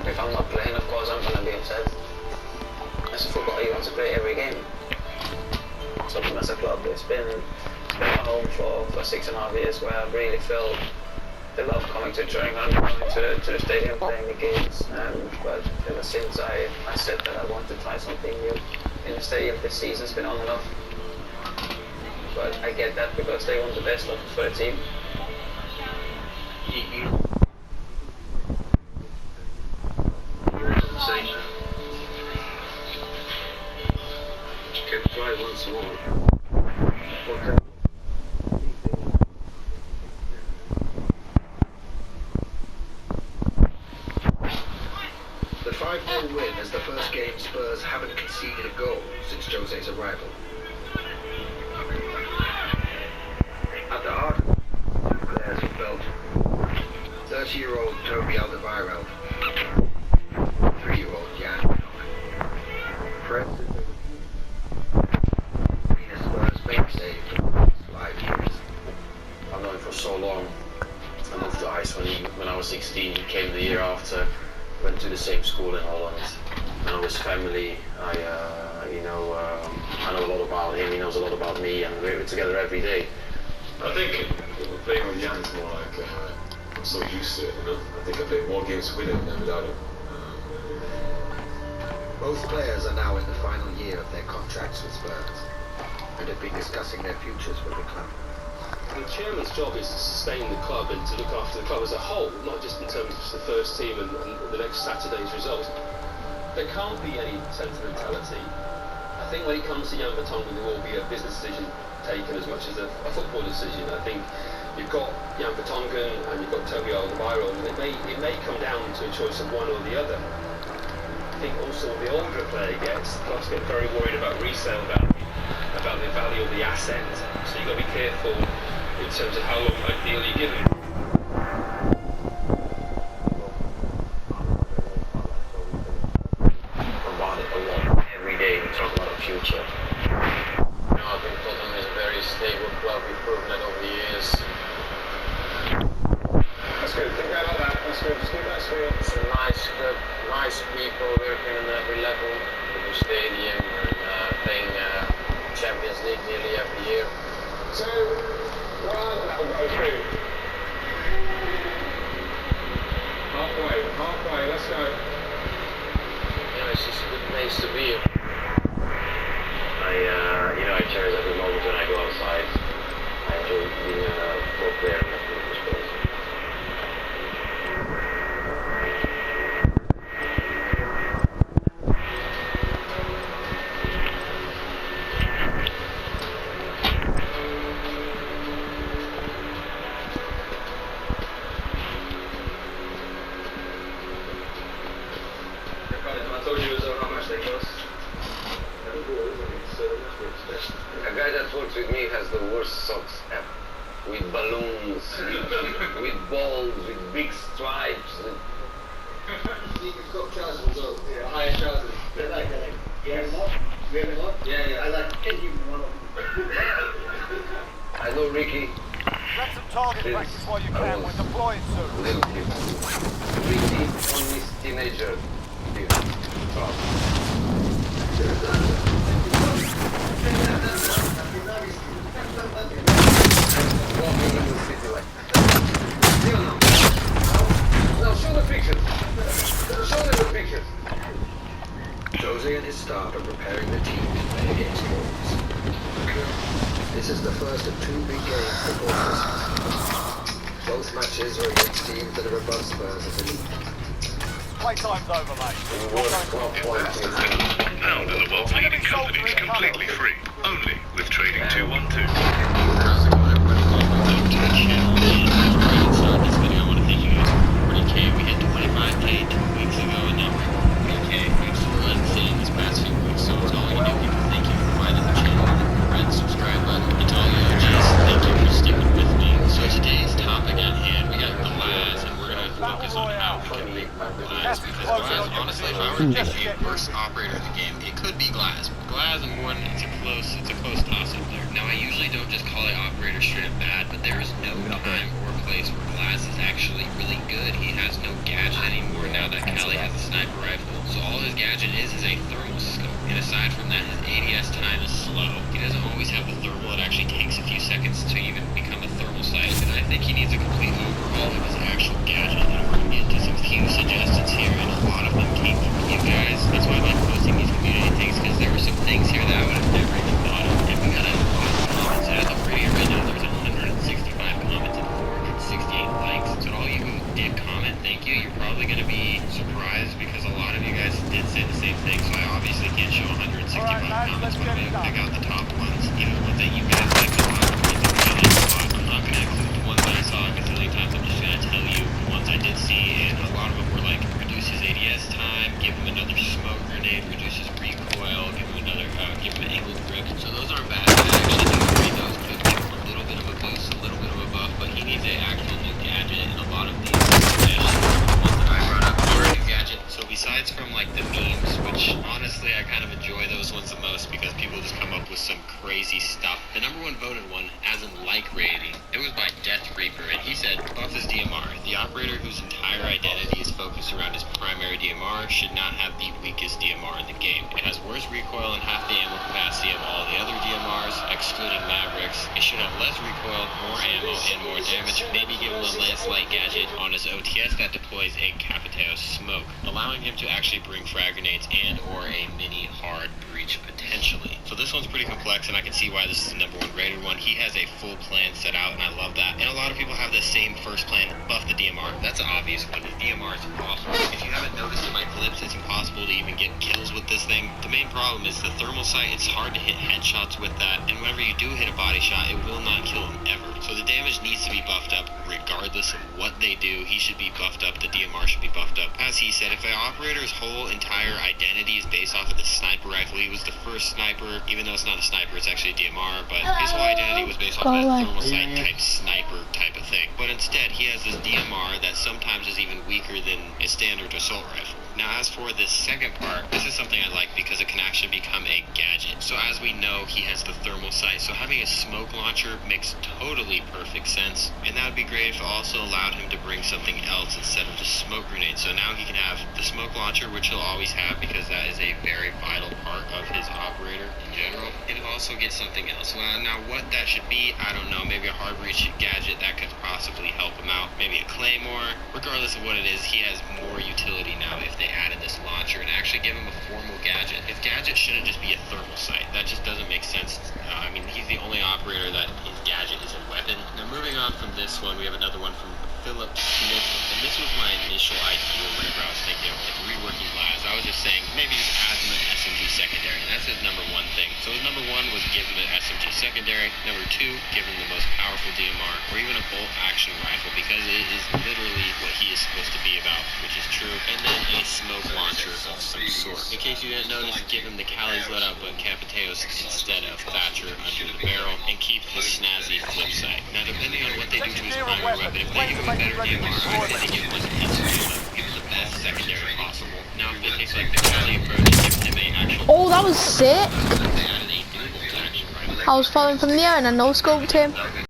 If I'm not playing, of course I'm gonna be upset. As a footballer, you want to play every game. So as a club, it's been my home for 6.5 years, where I've really felt the love coming to training ground, coming to the stadium, playing the games. But ever since I said that I want to try something new in the stadium, this season's been on and off. But I get that because they want the best for the team. Can try once more. Okay. The 5-0 win is the first game Spurs haven't conceded a goal since Jose's arrival. At the heart of the players of Belgium, 30-year-old Toby Alderweireld, 3-year-old Jan. Press Spurs mainstay for the last 5 years. I've known him for so long. I moved to Iceland when I was 16, came the year after, went to the same school in Holland. I know his family, I know a lot about him, he knows a lot about me, and we're together every day. I think playing with Jan's more like, I'm so used to it, you know? I think I played more games with him than without him. Both players are now in the final year of their contracts with Spurs and have been discussing their futures with the club. The chairman's job is to sustain the club and to look after the club as a whole, not just in terms of the first team and the next Saturday's result. There can't be any sentimentality. I think when it comes to Jan Vertonghen, there will be a business decision taken as much as a football decision. I think you've got Jan Vertonghen and you've got Toby Alderweireld, and it may come down to a choice of one or the other. I think also the older a player gets, clubs get very worried about resale value, about the value of the asset. So you've got to be careful in terms of how long a deal you give them. About it a lot. Every day we talk about the future. You know, I think Tottenham is a very stable club. We've proven that over the years. That's good. Think about that. That's good. Just keep that straight. It's a nice club, nice people working on every level. The new stadium and playing Champions League nearly every year. 2, 1, that will go through. Halfway, let's go. Yeah, it's just a good place to be. I cherish every moment when I go outside. I enjoy being a football player in a football space. I told you how much they cost. A guy that works with me has the worst socks ever. With balloons, with balls, with big stripes. You've got trousers as well. Yeah, higher trousers. They like that. Yes. We have a lot? Yeah. I like any one of them. I know Ricky. Get some target practice while you can. We're deploying soon. Little kid. Ricky on his teenager. Walking in the city like that. Now show the pictures. Show them the pictures. Jose and his staff are preparing the team to play against Wolves. This is the first of 2 big games before Christmas. Both matches are against teams that are above Spurs in the league. Playtime's over, mate. Pound in the world's leading companies completely free, only with Trading 212. We hit 25K 2 weeks ago, and now we're 40K. Thanks for seeing this past few weeks. So it's all you do. People, thank you for finding the channel, red subscribe button. And to all you OGs, thank you for sticking with me. So today's topic at hand, we got Glass, and we're gonna focus on how we can make Glass. Because Glass, honestly, if I were to pick the worst operator of the game, it could be Glass. Glass and Warden, it's a close toss-up there. Now, I usually don't just call it operator straight up bad, but there is no time or place where Glass is actually really good. He has no gadget anymore now that Cali has a surprised because a lot of you guys did say the same thing, so I obviously can't show 165 comments, but I'm gonna pick out the top ones. You know, ones that you guys liked a lot, the ones that I liked a lot. I'm not gonna include the ones that I saw a gazillion times, I'm just gonna tell you the ones I did see, and a lot of them were like, reduce his ADS time, give him another smoke grenade, reduce his recoil, give him another, give him an angled grip. So those aren't bad. I actually do agree those could give him a little bit of a boost, a little bit of a buff, but he needs an actual new gadget, and a lot of these suggestions I brought up for a new gadget. So besides from like the memes, which honestly I kind of enjoy those ones the most because people just come up with some crazy stuff. The number one voted one, as in like rating, it was by Death Reaper, and he said, buff his DMR. The operator whose entire identity is focused around his primary DMR should not have the weakest DMR in the game. It has worse recoil and half the ammo capacity of all the other DMRs, excluding Mavericks. It should have less recoil, more ammo, and more damage. Maybe give him a less light gadget on his OTS that deploys a Capitao smoke, allowing him to actually bring frag grenades and or a mini hard breach potentially. So this one's pretty complex, and I can see why this is the number one rated one. He has a full plan set out, and I love that. And a lot of people have the same first plan, buff the DMR. That's an obvious one. The DMR is awful. If you haven't noticed in my clips, it's impossible to even get kills with this thing. The main problem is the thermal sight. It's hard to hit headshots with that, and whenever you do hit a body shot, it will not kill him ever. So the damage needs to be buffed up regardless of what they do. He should be buffed up. The DMR should be buffed up. As he said, if an operator's whole entire identity is based off of the sniper rifle, he was the first sniper, even though it's not a sniper, it's actually a DMR, but his whole identity was based off of that thermal sight type sniper type of thing. But instead, he has this DMR that sometimes is even weaker than a standard assault rifle. Now, as for this second part, this is something I like because it can actually become a gadget. So as we know, he has the thermal sight, so having a smoke launcher makes totally perfect sense. And that would be great if it also allowed him to bring something else instead of just smoke grenades. So now he can have the smoke launcher, which he'll always have because that is a very vital part of his operator in general. And he'll also get something else. Now what that should be, I don't know. Maybe a hard breach gadget that could possibly help him out. Maybe a claymore. Regardless of what it is, he has more utility now if they added this launcher and actually give him a formal gadget. His gadget shouldn't just be a thermal sight. That just doesn't make sense. I mean, he's the only operator that his gadget is a weapon. Now moving on from this one, we have another one from Philip Smith, and this was my initial idea whenever I was thinking of like reworking labs. I was just saying maybe just add him an SMG secondary, and that's his number one thing. So his number one was give him an SMG secondary. Number two, give him the most powerful DMR, or even a bolt action rifle, because it is literally what he is supposed to be about, which is true. And then a smoke launcher of some sort. In case you didn't notice, give him the Cali's let up but Capiteos instead of Thatcher under the barrel, and keep the snazzy flip side. Now depending on what they do to his primary weapon, if they give him a better DMR, I say they give him like a give him the best secondary possible. Now if they take like the Cali approach and give him a actual... Oh, that was sick! I was falling from the air and I no-scoped him.